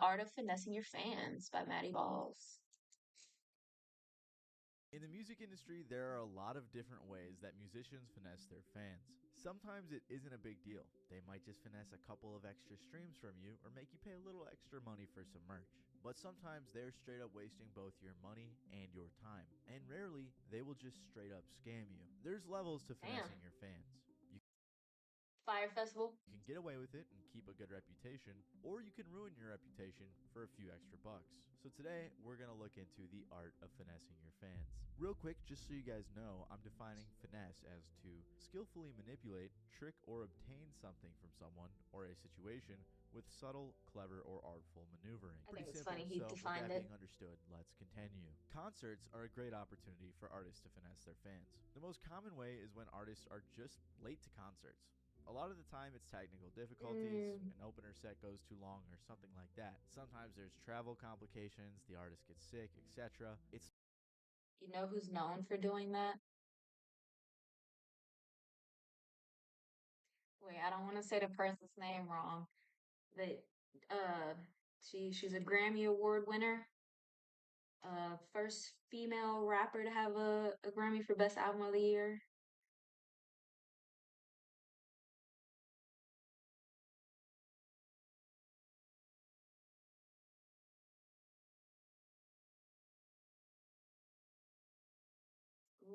Art of Finessing Your Fans by Maddie Balls. In the music industry, there are a lot of different ways that musicians finesse their fans. Sometimes it isn't a big deal. They might just finesse a couple of extra streams from you or make you pay a little extra money for some merch. But sometimes they're straight up wasting both your money and your time. And rarely, they will just straight up scam you. There's levels to finessing your fans. Fire Festival. You can get away with it and keep a good reputation, or you can ruin your reputation for a few extra bucks. So today, we're going to look into the art of finessing your fans. Real quick, just so you guys know, I'm defining finesse as to skillfully manipulate, trick, or obtain something from someone or a situation with subtle, clever, or artful maneuvering. I think Pretty it's simple, funny he so with defined that it. being understood, let's continue. Concerts are a great opportunity for artists to finesse their fans. The most common way is when artists are just late to concerts. A lot of the time it's technical difficulties, an opener set goes too long or something like that. Sometimes there's travel complications, the artist gets sick, etc. You know who's known for doing that? Wait, I don't want to say the person's name wrong. That she's a Grammy Award winner. First female rapper to have a Grammy for Best Album of the Year.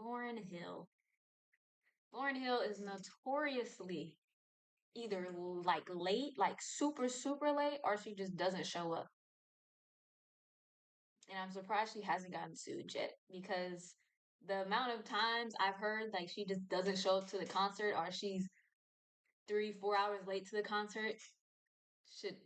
Lauryn Hill. Lauryn Hill is notoriously either like late, like super, super late, or she just doesn't show up. And I'm surprised she hasn't gotten sued yet because the amount of times I've heard like she just doesn't show up to the concert or she's 3, 4 hours late to the concert,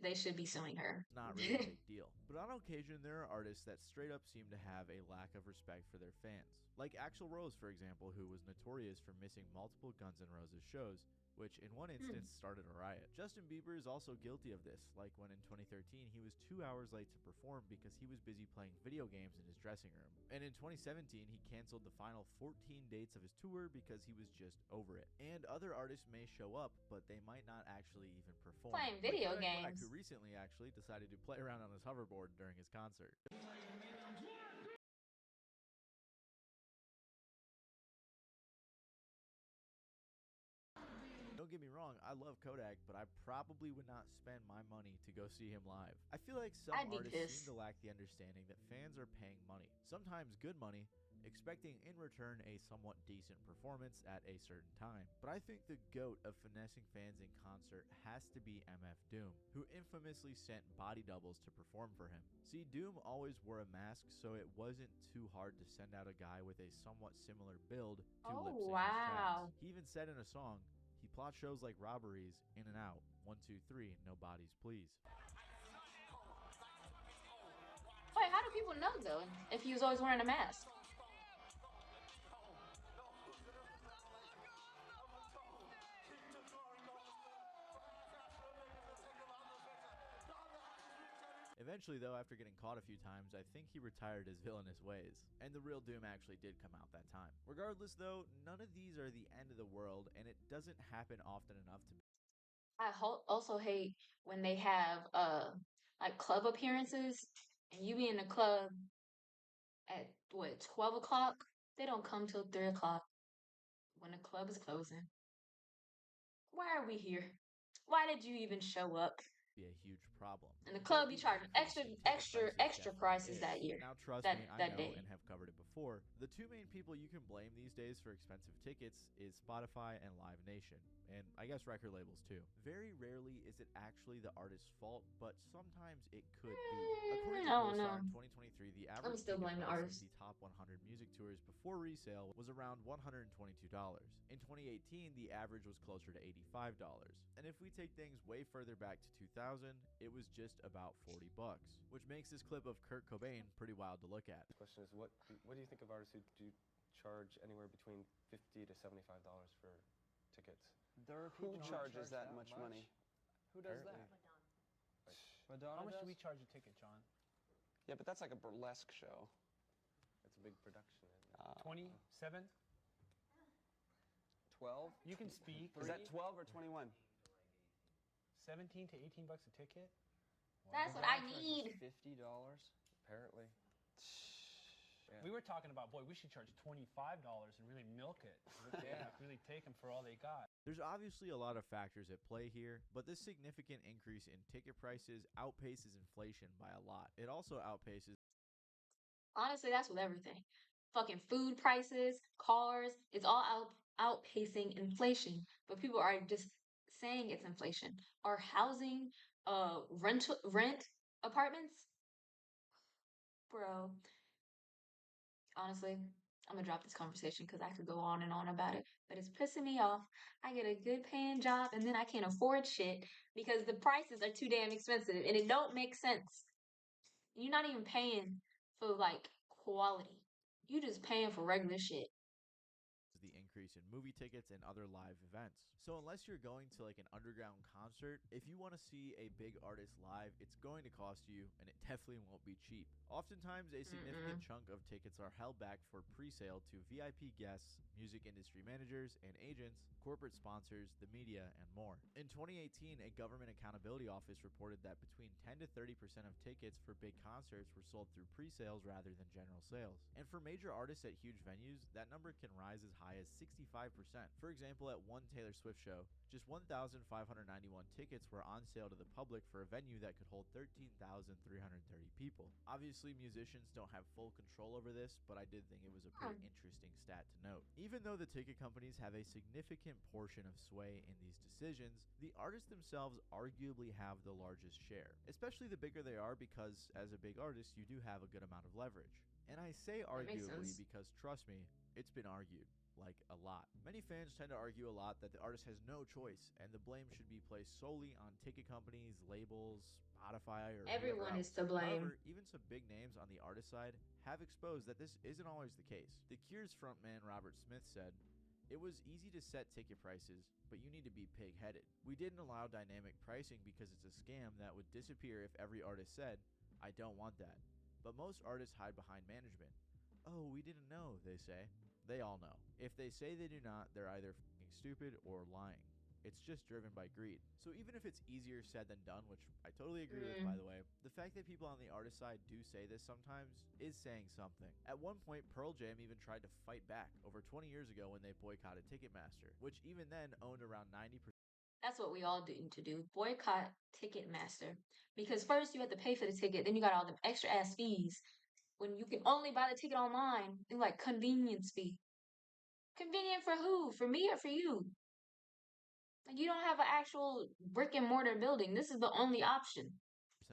they should be suing her. Not really a big deal. But on occasion, there are artists that straight up seem to have a lack of respect for their fans. Like Axl Rose, for example, who was notorious for missing multiple Guns N' Roses shows, which in one instance started a riot. Justin Bieber is also guilty of this, like when in 2013 he was 2 hours late to perform because he was busy playing video games in his dressing room. And in 2017 he canceled the final 14 dates of his tour because he was just over it. And other artists may show up, but they might not actually even perform. Playing video like Kodak Black, games. who recently actually decided to play around on his hoverboard during his concert. Don't get me wrong, I love Kodak, but I probably would not spend my money to go see him live. I feel like some I'd be artists pissed. seem to lack the understanding that fans are paying money, sometimes good money, expecting in return a somewhat decent performance at a certain time. But I think the GOAT of finessing fans in concert has to be MF Doom, who infamously sent body doubles to perform for him. See, Doom always wore a mask, so it wasn't too hard to send out a guy with a somewhat similar build to lip sync his tracks. He even said in a song, he plots shows like robberies, in and out, 1, 2, 3, no bodies please. Wait, how do people know though if he was always wearing a mask? Eventually, though, after getting caught a few times, I think he retired his villainous ways, and the real Doom actually did come out that time. Regardless, though, none of these are the end of the world, and it doesn't happen often enough to be. I also hate when they have like club appearances and you be in the club at what 12 o'clock. They don't come till 3 o'clock when the club is closing. Why are we here? Why did you even show up? Be a huge problem. And the club be charging extra prices Is. that year. Now trust me, I that know day. and have covered it before. The two main people you can blame these days for expensive tickets is Spotify and Live Nation, and I guess record labels too. Very rarely is it actually the artist's fault, but sometimes it could be. According to Pollstar in 2023, the average still ticket blame the price of artist. the top 100 music tours before resale was around $122. In 2018, the average was closer to $85. And if we take things way further back to 2000, it was just about $40, which makes this clip of Kurt Cobain pretty wild to look at. The question is, what do you think of artists who do charge anywhere between $50 to $75 for tickets? There are people Who charges that much money? Who does Apparently. that? Madonna. How much do we charge a ticket, John? Yeah, but that's like a burlesque show. It's a big production. 27? 12? You can speak. Is that 12 or 21? 17 to 18 bucks a ticket? That's what I need. $50. Apparently. Yeah. We were talking about, boy, we should charge $25 and really milk it. Yeah, really take them for all they got. There's obviously a lot of factors at play here, but this significant increase in ticket prices outpaces inflation by a lot. It also outpaces. Honestly, that's with everything. Fucking food prices, cars, it's all outpacing inflation. But people are just saying it's inflation. Our housing, rent apartments, bro. Honestly, I'm gonna drop this conversation because I could go on and on about it, but it's pissing me off. I get a good paying job and then I can't afford shit because the prices are too damn expensive and it don't make sense. You're not even paying for like quality. You just paying for regular shit. The increase in movie tickets and other live events. So unless you're going to like an underground concert, if you want to see a big artist live, it's going to cost you, and it definitely won't be cheap. Oftentimes, a significant chunk of tickets are held back for pre-sale to VIP guests, music industry managers and agents, corporate sponsors, the media, and more. In 2018, a government accountability office reported that between 10 to 30% of tickets for big concerts were sold through pre-sales rather than general sales. And for major artists at huge venues, that number can rise as high as 65%. For example, at one Taylor Swift show, just 1,591 tickets were on sale to the public for a venue that could hold 13,330 people. Obviously, musicians don't have full control over this, but I did think it was a pretty interesting stat to note. Even though the ticket companies have a significant portion of sway in these decisions, the artists themselves arguably have the largest share, especially the bigger they are, because as a big artist, you do have a good amount of leverage. And I say arguably because, trust me, it's been argued. Like a lot. Many fans tend to argue a lot that the artist has no choice and the blame should be placed solely on ticket companies, labels, Spotify, or everyone is to blame. blame. However, even some big names on the artist side have exposed that this isn't always the case. The Cure's frontman Robert Smith said, "It was easy to set ticket prices, but you need to be pig-headed. We didn't allow dynamic pricing because it's a scam that would disappear if every artist said, 'I don't want that.' But most artists hide behind management. 'Oh, we didn't know,' they say. They all know. If they say they do not, they're either fucking stupid or lying. It's just driven by greed." So even if it's easier said than done, which I totally agree with, by the way, the fact that people on the artist side do say this sometimes is saying something. At one point, Pearl Jam even tried to fight back over 20 years ago when they boycotted Ticketmaster, which even then owned around 90%. That's what we all need to do. Boycott Ticketmaster. Because first you have to pay for the ticket, then you got all the extra ass fees. When you can only buy the ticket online, they're like convenience fee. Convenient for who? For me or for you? Like you don't have an actual brick and mortar building. This is the only option.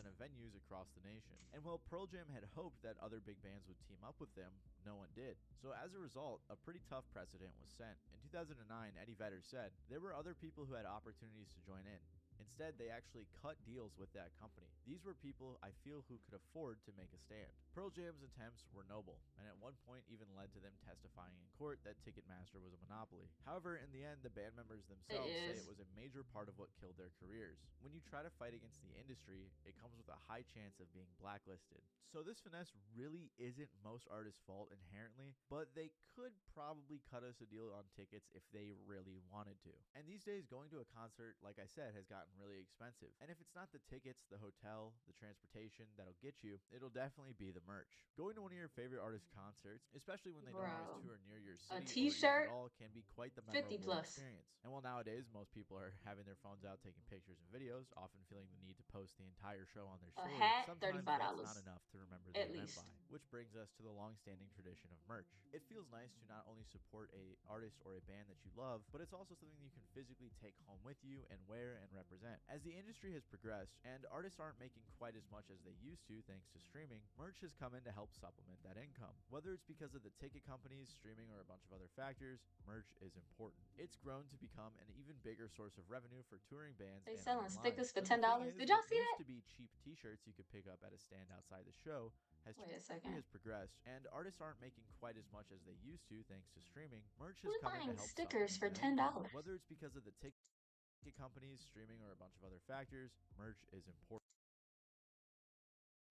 Of venues across the nation. And while Pearl Jam had hoped that other big bands would team up with them, no one did. So as a result, a pretty tough precedent was set. In 2009, Eddie Vedder said there were other people who had opportunities to join in. Instead, they actually cut deals with that company. These were people I feel who could afford to make a stand. Pearl Jam's attempts were noble, and at one point even led to them testifying in court that Ticketmaster was a monopoly. However, in the end, the band members themselves say it was a major part of what killed their careers. When you try to fight against the industry, it comes with a high chance of being blacklisted. So this finesse really isn't most artists' fault inherently, but they could probably cut us a deal on tickets if they really wanted to. And these days, going to a concert, like I said, has gotten really expensive. And if it's not the tickets, the hotel, the transportation that'll get you, it'll definitely be the merch. Going to one of your favorite artist concerts, especially when they don't always tour near your city a t-shirt, or even at all, can be quite the 50 memorable plus experience. And while nowadays most people are having their phones out taking pictures and videos, often feeling the need to post the entire show on their a story, hat, sometimes $35 that's not enough to remember the at event least. by. Which brings us to the long-standing tradition of merch. It feels nice to not only support a artist or a band that you love, but it's also something you can physically take home with you and wear and represent. As the industry has progressed and artists aren't making quite as much as they used to thanks to streaming, merch has come in to help supplement that income. Whether it's because of the ticket companies, streaming, or a bunch of other factors, merch is important. It's grown to become an even bigger source of revenue for touring bands. They and selling online. stickers for But the thing $10. is, Did y'all what see used that? to be cheap t-shirts you could pick up at a stand outside the show has Wait a second. progressed, and artists aren't making quite as much as they used to thanks to streaming. Merch has Who's come in to buying help stickers for supplement that income. $10? Whether it's because of the ticket companies, streaming, or a bunch of other factors, merch is important.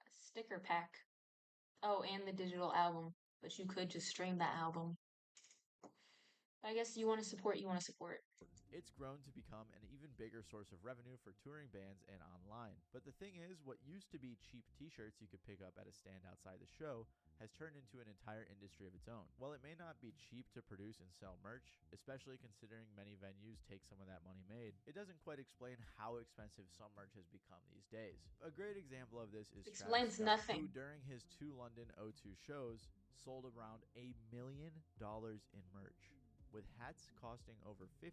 A sticker pack. Oh, and the digital album. But you could just stream that album. I guess you want to support, you want to support. It's grown to become an even bigger source of revenue for touring bands and online. But the thing is, what used to be cheap t-shirts you could pick up at a stand outside the show has turned into an entire industry of its own. While it may not be cheap to produce and sell merch, especially considering many venues take some of that money made, it doesn't quite explain how expensive some merch has become these days. A great example of this is Travis Explains Scott, nothing. who during his 2 London O2 shows sold around $1 million in merch, with hats costing over $50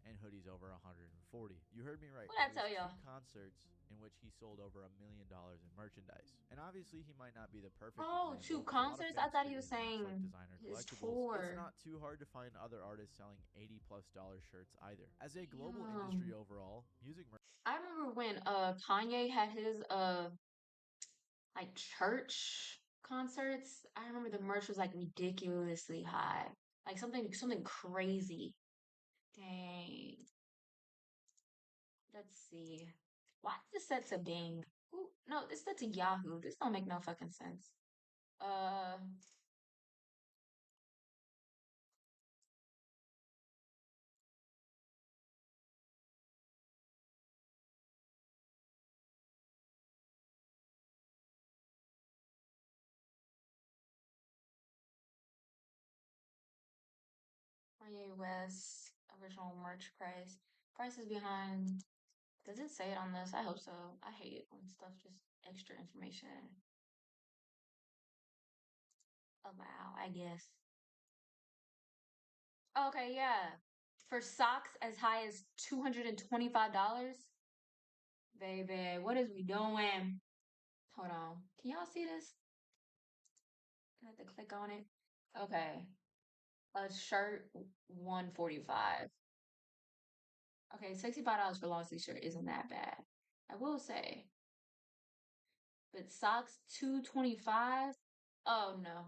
and hoodies over $140. You heard me right. What'd I It tell was y'all? 2 concerts in which he sold over $1 million in merchandise. And obviously, he might not be the perfect Oh, example, 2 'cause a lot of concerts? I fans thought treat he was his merch like saying designer his collectibles. It's tour. not too hard to find other artists selling $80+ shirts either. As a global Damn. industry overall, music merch I remember when Kanye had his like church concerts. I remember the merch was like ridiculously high. Like something crazy. Dang. Let's see. Why is this set to Bing? Ooh, no, this set to Yahoo. This don't make no fucking sense. Uh Kanye West original merch price. Price is behind. Does it say it on this? I hope so. I hate it when stuff just extra information. Allow, I guess. Okay, yeah. For socks as high as $225. Baby, what is we doing? Hold on. Can y'all see this? I have to click on it. Okay. A shirt, 145. Okay, $65 for long sleeve shirt isn't that bad. I will say. But socks, 225. Oh no.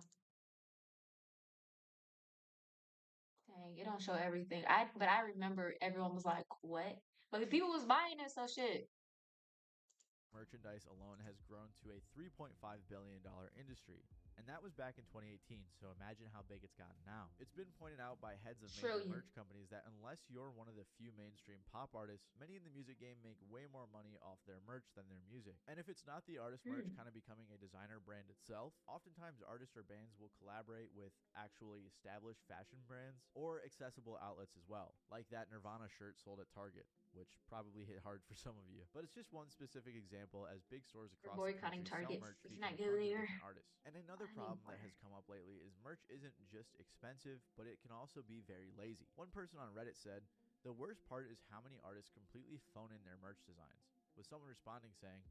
Dang, it don't show everything. But I remember everyone was like, what? But the people was buying it, so shit. merchandise alone has grown to a $3.5 billion industry. And that was back in 2018, so imagine how big it's gotten now. It's been pointed out by heads of major Trillion. merch companies that unless you're one of the few mainstream pop artists, many in the music game make way more money off their merch than their music. And if it's not the artist merch kind of becoming a designer brand itself, oftentimes artists or bands will collaborate with actually established fashion brands or accessible outlets as well, like that Nirvana shirt sold at Target, which probably hit hard for some of you. But it's just one specific example, as big stores We're across the boycotting country sell Target. merch We featuring cannot go tons of there. different artists. And another I need problem that more. has come up lately is merch isn't just expensive, but it can also be very lazy. One person on Reddit said, "The worst part is how many artists completely phone in their merch designs," with someone responding saying,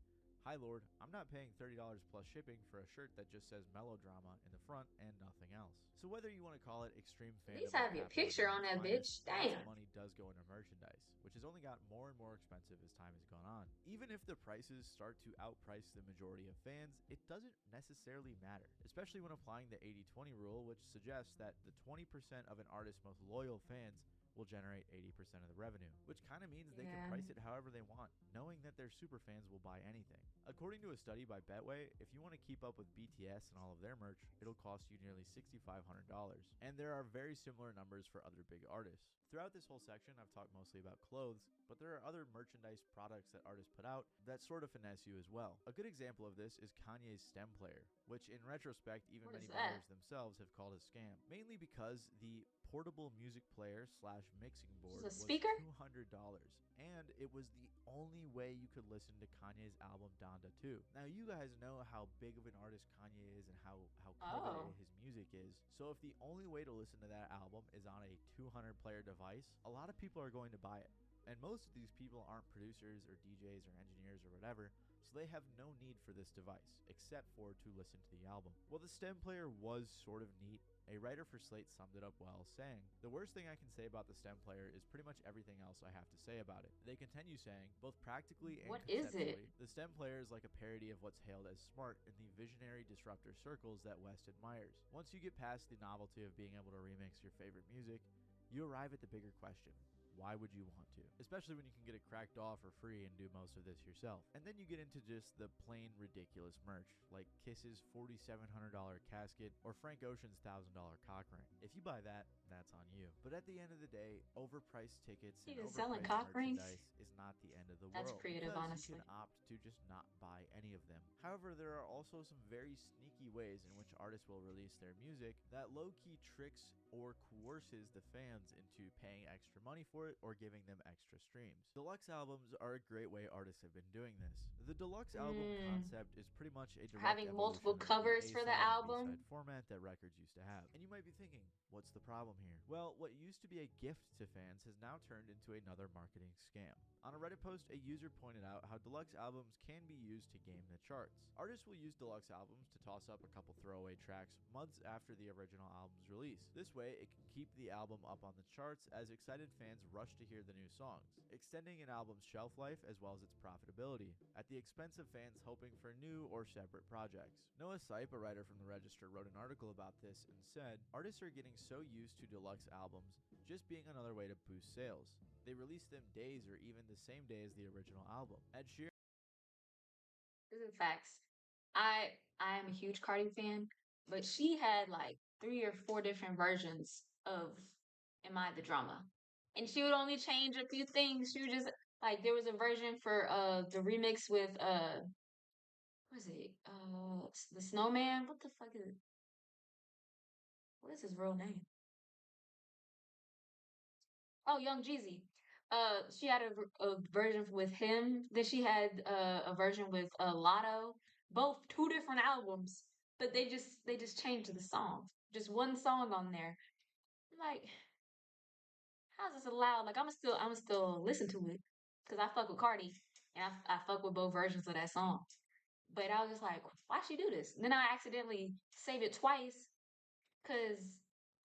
"Hi Lord, I'm not paying $30 plus shipping for a shirt that just says melodrama in the front and nothing else." So whether you want to call it extreme At fandom least or have your capitalism picture at on its that finest, bitch. lots of Damn. money does go into merchandise, which has only gotten more and more expensive as time has gone on. Even if the prices start to outprice the majority of fans, it doesn't necessarily matter, especially when applying the 80-20 rule, which suggests that the 20% of an artist's most loyal fans will generate 80% of the revenue, which kind of means they can Yeah. price it however they want, knowing that their superfans will buy anything. According to a study by Betway, if you want to keep up with BTS and all of their merch, it'll cost you nearly $6,500. And there are very similar numbers for other big artists. Throughout this whole section, I've talked mostly about clothes, but there are other merchandise products that artists put out that sort of finesse you as well. A good example of this is Kanye's stem player, which in retrospect, even What many is that? buyers themselves have called a scam, mainly because the portable music player slash mixing board a was speaker? $200, and it was the only way you could listen to Kanye's album Donda 2. Now you guys know how big of an artist Kanye is and how coveted Oh. his music is, so if the only way to listen to that album is on a 200 player device, a lot of people are going to buy it. And most of these people aren't producers or DJs or engineers or whatever, so they have no need for this device, except for to listen to the album. Well, the stem player was sort of neat. A writer for Slate summed it up well, saying, "The worst thing I can say about the stem player is pretty much everything else I have to say about it." They continue saying, both practically and What is it? conceptually, the stem player is like a parody of what's hailed as smart in the visionary disruptor circles that West admires. Once you get past the novelty of being able to remix your favorite music, you arrive at the bigger question: why would you want to? Especially when you can get it cracked off for free and do most of this yourself. And then you get into just the plain ridiculous merch, like Kiss's $4,700 casket or Frank Ocean's $1,000 cock ring. If you buy that, that's on you. But at the end of the day, overpriced tickets and Even selling overpriced cock rings? merchandise is not the end of the That's world. creative, because honestly. you can opt to just not buy any of them. However, there are also some very sneaky ways in which artists will release their music that low-key tricks or coerces the fans into paying extra money for it or giving them extra streams. Deluxe albums are a great way artists have been doing this. The deluxe album concept is pretty much a direct Having multiple evolution of covers the for the A-side and album. B-side format that records used to have. And you might be thinking, what's the problem here? Well, what used to be a gift to fans has now turned into another marketing scam. On a Reddit post, a user pointed out how deluxe albums can be used to game the charts. Artists will use deluxe albums to toss up a couple throwaway tracks months after the original album's release. This way, it can keep the album up on the charts as excited fans rush to hear the new songs, extending an album's shelf life as well as its profitability, at the expense of fans hoping for new or separate projects. Noah Sipe, a writer from the Register, wrote an article about this and said, "Artists are getting so used to deluxe albums just being another way to boost sales. They release them days or even the same day as the original album." Ed Sheeran This is facts. I am a huge Cardi fan, but she had like 3 or 4 different versions of Am I the Drama? And she would only change a few things. She would just like there was a version for the remix with what is it? The Snowman? What the fuck is it? What is his real name? Oh, Young Jeezy. She had a version with him. Then she had a version with Lotto. Both 2 different albums, but they just changed the song. Just one song on there. I'm like, how's this allowed? Like, I'm still listen to it because I fuck with Cardi and I fuck with both versions of that song. But I was just like, why she do this? And then I accidentally save it twice because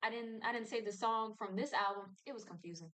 I didn't save the song from this album. It was confusing.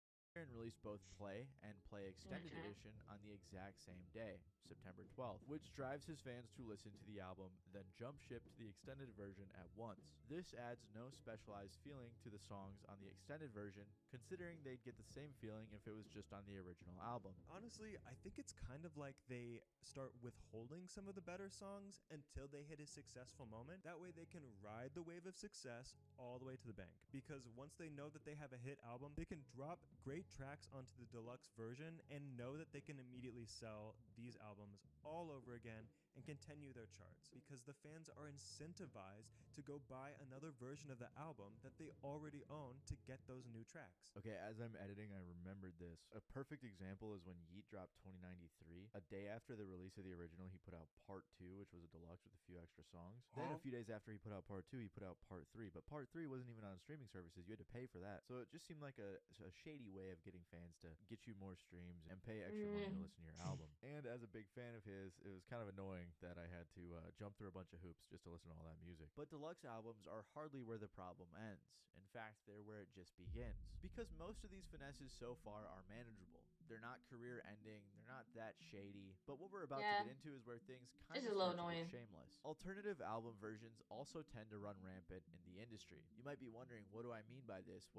released both Play and Play Extended Edition on the exact same day, September 12th, which drives his fans to listen to the album, then jump ship to the extended version at once. This adds no specialized feeling to the songs on the extended version, considering they'd get the same feeling if it was just on the original album. Honestly, I think it's kind of like they start withholding some of the better songs until they hit a successful moment. That way they can ride the wave of success all the way to the bank. Because once they know that they have a hit album, they can drop great tracks onto the deluxe version and know that they can immediately sell these albums all over again and continue their charts, because the fans are incentivized to go buy another version of the album that they already own to get those new tracks. Okay, as I'm editing, I remembered this. A perfect example is when Yeet dropped 2093. A day after the release of the original, he put out Part 2, which was a deluxe with a few extra songs. Then a few days after he put out Part 2, he put out Part 3. But Part 3 wasn't even on streaming services. You had to pay for that. So it just seemed like a shady way of getting fans to get you more streams and pay extra money to listen to your album. And as a big fan of his, it was kind of annoying that I had to jump through a bunch of hoops just to listen to all that music. But deluxe albums are hardly where the problem ends. In fact, they're where it just begins. Because most of these finesses so far are manageable. They're not career ending, they're not that shady. But what we're about to get into is where things kind Just of a little start to annoying. get shameless. Alternative album versions also tend to run rampant in the industry. You might be wondering, what do I mean by this?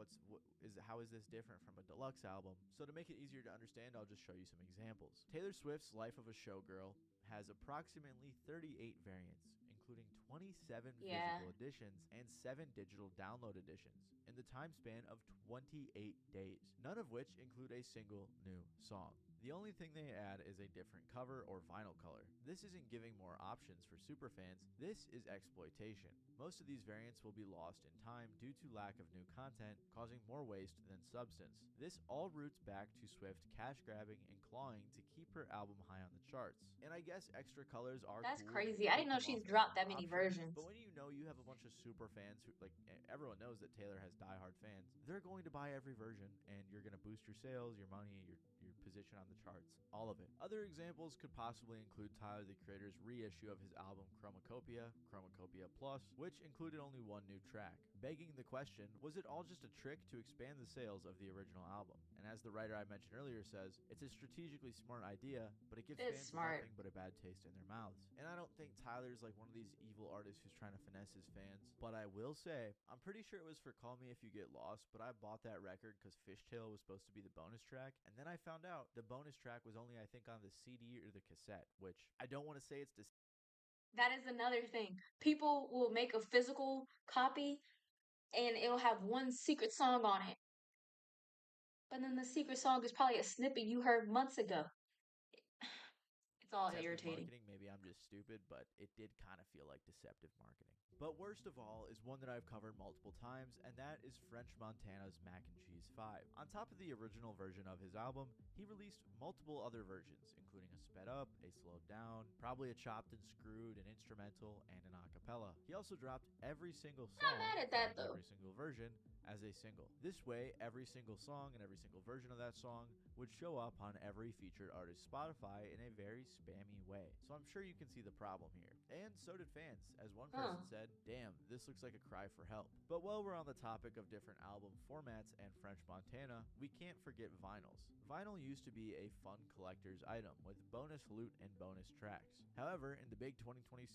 How is this different from a deluxe album? So to make it easier to understand, I'll just show you some examples. Taylor Swift's Life of a Showgirl has approximately 38 variants, including 27 physical editions and 7 digital download editions in the time span of 28 days, none of which include a single new song. The only thing they add is a different cover or vinyl color. This isn't giving more options for superfans, this is exploitation. Most of these variants will be lost in time due to lack of new content, causing more waste than substance. This all roots back to Swift cash grabbing and clawing to keep her album high on the charts. And I guess extra colors are That's cool. crazy. I didn't know Come she's off as dropped an that many option, versions. But when you know you have a bunch of super fans who, like, everyone knows that Taylor has diehard fans, they're going to buy every version, and you're going to boost your sales, your money, your position on the charts, all of it. Other examples could possibly include Tyler, the Creator's reissue of his album Chromacopia Plus, which included only one new track. Begging the question, was it all just a trick to expand the sales of the original album? And as the writer I mentioned earlier says, it's a strategically smart idea, but it gives fans nothing but a bad taste in their mouths. And I don't think Tyler Tyler's like one of these evil artists who's trying to finesse his fans, but I will say, I'm pretty sure it was for Call Me If You Get Lost, but I bought that record because Fishtail was supposed to be the bonus track, and then I found out the bonus track was only, I think, on the CD or the cassette, which I don't want to say it's That is another thing. People will make a physical copy and it'll have one secret song on it. But then the secret song is probably a snippet you heard months ago. It's all deceptive irritating. marketing. Maybe I'm just stupid, but it did kind of feel like deceptive marketing. But worst of all is one that I've covered multiple times, and that is French Montana's Mac and Cheese 5. On top of the original version of his album, he released multiple other versions, including a sped up, a slowed down, probably a chopped and screwed, an instrumental, and an acapella. He also dropped every single song Not mad at that from though. every single version as a single. This way, every single song and every single version of that song would show up on every featured artist's Spotify in a very spammy way. So I'm sure you can see the problem here. And so did fans, as one person said, damn, this looks like a cry for help. But while we're on the topic of different album formats and French Montana, we can't forget vinyls. Vinyl used to be a fun collector's item with bonus loot and bonus tracks. However, in the big 2026,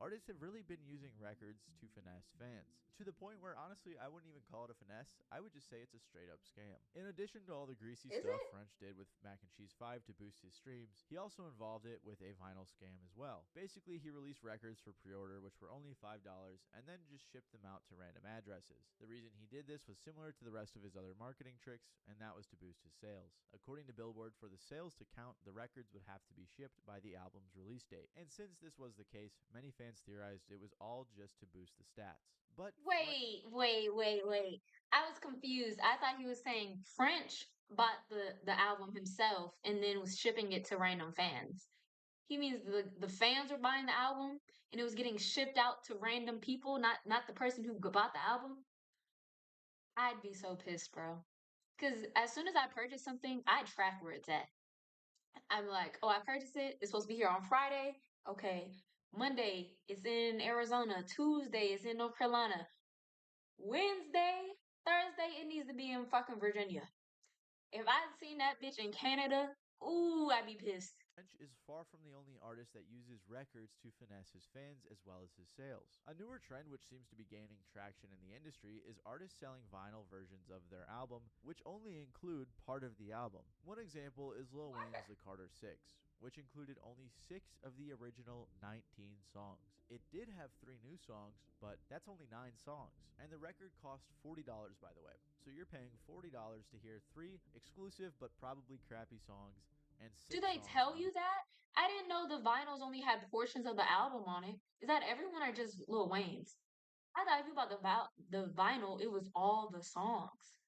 artists have really been using records to finesse fans. To the point where, honestly, I wouldn't even call it a finesse. I would just say it's a straight up scam. In addition to all the greasy Is stuff it? French did with Mac and Cheese 5 to boost his streams, he also involved it with a vinyl scam as well. Basically, he released records for pre-order which were only $5 and then just shipped them out to random addresses. The reason he did this was similar to the rest of his other marketing tricks, and that was to boost his sales. According to Billboard, for the sales to count, the records would have to be shipped by the album's release date. And since this was the case, many fans theorized it was all just to boost the stats. But Wait. I was confused. I thought he was saying French bought the album himself and then was shipping it to random fans. He means the fans were buying the album and it was getting shipped out to random people, not the person who bought the album. I'd be so pissed, bro. Because as soon as I purchase something, I track where it's at. I'm like, oh, I purchased it. It's supposed to be here on Friday. Okay. Monday, it's in Arizona. Tuesday, it's in North Carolina. Wednesday, Thursday, it needs to be in fucking Virginia. If I'd seen that bitch in Canada, ooh, I'd be pissed. French is far from the only artist that uses records to finesse his fans as well as his sales. A newer trend which seems to be gaining traction in the industry is artists selling vinyl versions of their album, which only include part of the album. One example is Lil Wayne's The Carter 6, which included only 6 of the original 19 songs. It did have 3 new songs, but that's only 9 songs. And the record cost $40, by the way. So you're paying $40 to hear 3 exclusive but probably crappy songs and 6 Do they songs tell on you that? I didn't know the vinyls only had portions of the album on it. Is that everyone or just Lil Wayne's? I thought if you bought the vinyl, it was all the songs.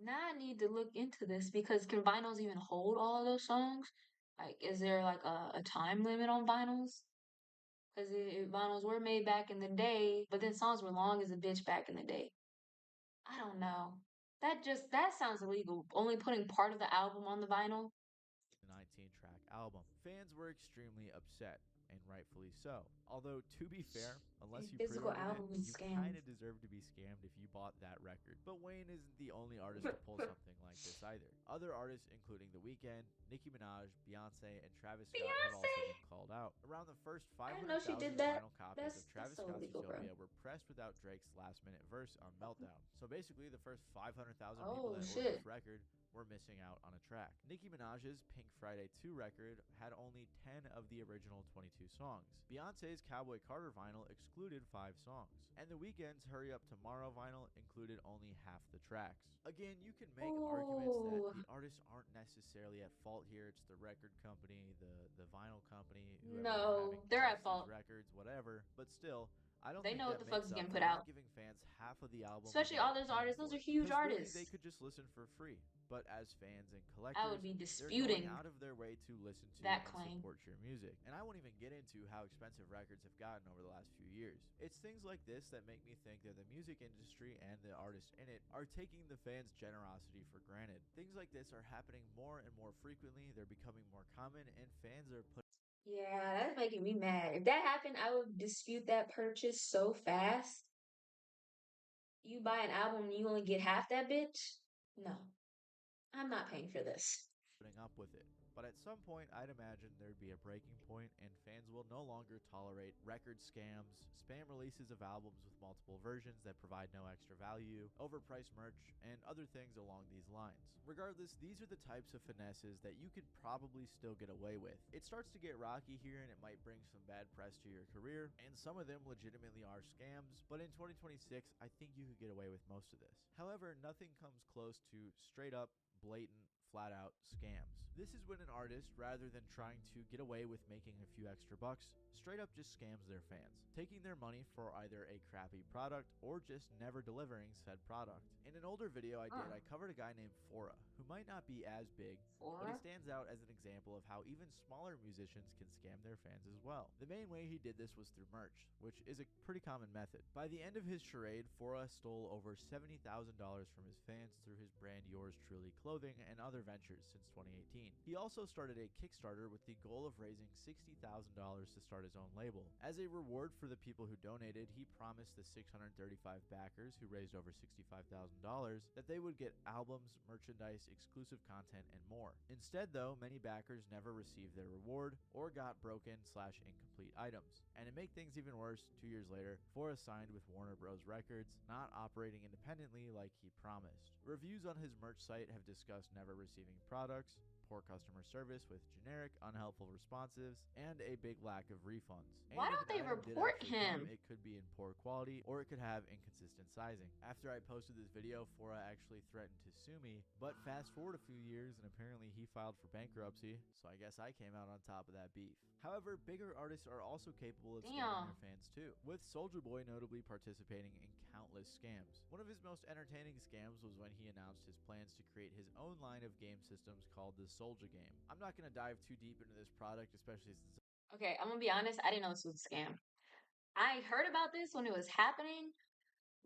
Now I need to look into this because can vinyls even hold all of those songs? Like, is there like a time limit on vinyls? Because vinyls were made back in the day, but then songs were long as a bitch back in the day. I don't know. That sounds illegal. Only putting part of the album on the vinyl. the 19-track album. Fans were extremely upset, and rightfully so. Although, to be fair, unless you Physical pre-ordered it, album is you scam. kind of deserve to be scammed if you bought that record. But Wayne isn't the only artist to pull something like this either. Other artists, including The Weeknd, Nicki Minaj, Beyonce, and Travis Scott have also Beyonce. been called out. Around the first I didn't know 500,000 she did that. vinyl copies of That's Travis so Scott's illegal, bro. Utopia were pressed without Drake's last-minute verse on Meltdown. So basically, the first 500,000 people Oh that ordered shit. this record were missing out on a track. Nicki Minaj's Pink Friday 2 record had only 10 of the original 22 songs. Beyonce's Cowboy Carter vinyl excluded 5 songs. And The Weeknd's Hurry Up Tomorrow vinyl included only half the tracks. Again, you can make arguments that Ooh. the artists aren't necessarily at fault here. It's the record company, the vinyl company, whoever No, having they're at possessed these fault. records, whatever. But still, I don't They think know what that the fuck's makes up getting for put not out. giving fans half of the album Especially without all those paying artists. for Those are it. huge 'Cause really, artists. they could just listen for free. But as fans and I collectors, would be they're going disputing out of their way to listen to that and claim. support your music. And I won't even get into how expensive records have gotten over the last few years. It's things like this that make me think that the music industry and the artists in it are taking the fans' generosity for granted. Things like this are happening more and more frequently, they're becoming more common, and fans are putting Yeah, that's making me mad. If that happened, I would dispute that purchase so fast. You buy an album and you only get half that bitch? No, I'm not paying for this. up with it. But at some point, I'd imagine there'd be a breaking point, and fans will no longer tolerate record scams, spam releases of albums with multiple versions that provide no extra value, overpriced merch, and other things along these lines. Regardless, these are the types of finesses that you could probably still get away with. It starts to get rocky here, and it might bring some bad press to your career, and some of them legitimately are scams, but in 2026, I think you could get away with most of this. However, nothing comes close to straight up, blatant, flat out scams. This is when an artist, rather than trying to get away with making a few extra bucks, straight up just scams their fans, taking their money for either a crappy product or just never delivering said product. In an older video I did, I covered a guy named Fora, who might not be as big, but he stands out as an example of how even smaller musicians can scam their fans as well. The main way he did this was through merch, which is a pretty common method. By the end of his charade, Fora stole over $70,000 from his fans through his brand Yours Truly clothing and other ventures since 2018. He also started a Kickstarter with the goal of raising $60,000 to start his own label. As a reward for the people who donated, he promised the 635 backers who raised over $65,000 that they would get albums, merchandise, exclusive content, and more. Instead, though, many backers never received their reward or got broken/incomplete items. And to make things even worse, 2 years later, Fora signed with Warner Bros. Records, not operating independently like he promised. Reviews on his merch site have discussed never receiving products, poor customer service with generic, unhelpful responses, and a big lack of refunds. Why And if don't they an item did report actually come, him? it could be in poor quality, or it could have inconsistent sizing. After I posted this video, Fora actually threatened to sue me, but fast forward a few years and apparently he filed for bankruptcy, so I guess I came out on top of that beef. However, bigger artists are also capable of scamming their fans too, with Soulja Boy notably participating in countless scams. One of his most entertaining scams was when he announced his plans to create his own line of game systems called the Soulja game. I'm not going to dive too deep into this product, especially since Okay, I'm gonna be honest, I didn't know this was a scam. I heard about this when it was happening,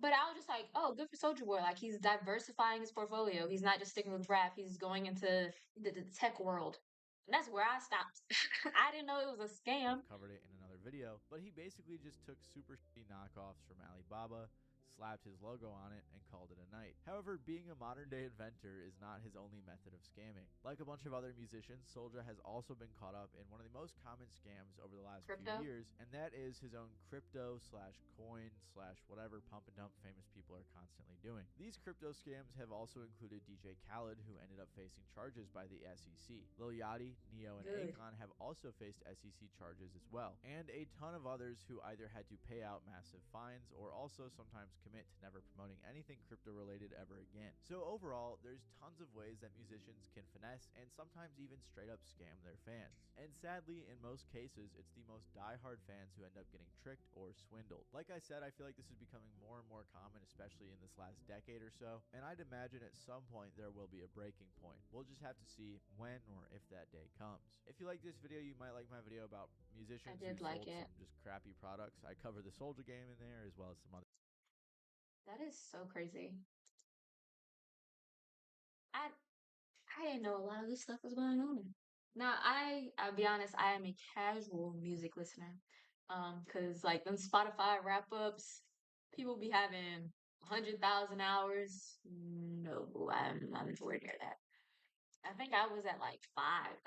but I was just like, oh, good for Soldier Boy. Like he's diversifying his portfolio. He's not just sticking with rap. He's going into the tech world. And that's where I stopped. I didn't know it was a scam. I've covered it in another video, but he basically just took super shitty knockoffs from Alibaba, slapped his logo on it, and called it a night. However, being a modern day inventor is not his only method of scamming. Like a bunch of other musicians, Soulja has also been caught up in one of the most common scams over the last few years, and that is his own crypto/coin/whatever pump and dump famous people are constantly doing. These crypto scams have also included DJ Khaled, who ended up facing charges by the SEC. Lil Yachty, Neo, and Akon have also faced SEC charges as well, and a ton of others who either had to pay out massive fines or also sometimes commit to never promoting anything crypto related ever again. So overall, there's tons of ways that musicians can finesse and sometimes even straight up scam their fans. And sadly, in most cases, it's the most diehard fans who end up getting tricked or swindled. Like I said, I feel like this is becoming more and more common, especially in this last decade or so, and I'd imagine at some point there will be a breaking point. We'll just have to see when or if that day comes. If you like this video, you might like my video about musicians who sold some just crappy products. I cover the Soulja game in there as well as some other. That is so crazy. I didn't know a lot of this stuff was going on. Now I'll be honest, I am a casual music listener. Cause like them Spotify wrap ups, people be having 100,000 hours. No, I'm nowhere near that. I think I was at like 5.